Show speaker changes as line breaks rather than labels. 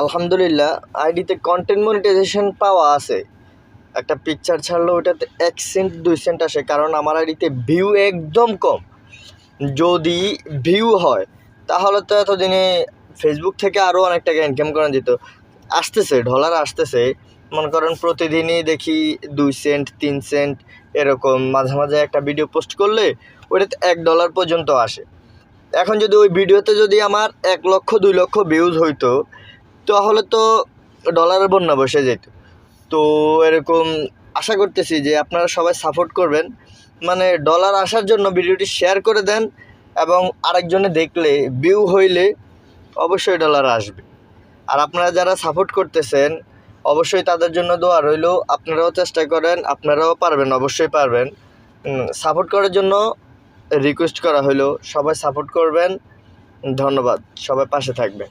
আলহামদুলিল্লাহ আইডিতে content monetization পাওয়া আছে। একটা পিকচার ছাড়লে ওটাতে 1 সেন্ট 2 সেন্ট আসে, কারণ আমার আইডিতে ভিউ একদম কম। যদি ভিউ হয় তাহলে তো এতদিনে ফেসবুক থেকে আরও অনেক টাকা ইনকাম করা যেত। আসতেছে, ডলার আসতেছে, মনে করেন প্রতিদিনই দেখি 2 সেন্ট 3 সেন্ট এরকম। মাঝে মাঝে একটা ভিডিও পোস্ট করলে ওটাতে $1 পর্যন্ত আসে। এখন যদি ওই ভিডিওতে যদি আমার 1 লক্ষ 2 লক্ষ ভিউজ হইতো তাহলে তো ডলারের বন্যা বসে যেত। তো এরকম আশা করতেছি যে আপনারা সবাই সাপোর্ট করবেন, মানে ডলার আসার জন্য ভিডিওটি শেয়ার করে দেন, এবং আরেকজনে দেখলে ভিউ হইলে অবশ্যই ডলার আসবে। আর আপনারা যারা সাপোর্ট করতেছেন অবশ্যই তাদের জন্য দোয়া রইল। আপনারাও চেষ্টা করেন, আপনারাও পারবেন, অবশ্যই পারবেন। সাপোর্ট করার জন্য রিকোয়েস্ট করা হলো, সবাই সাপোর্ট করবেন। ধন্যবাদ, সবাই পাশে থাকবেন।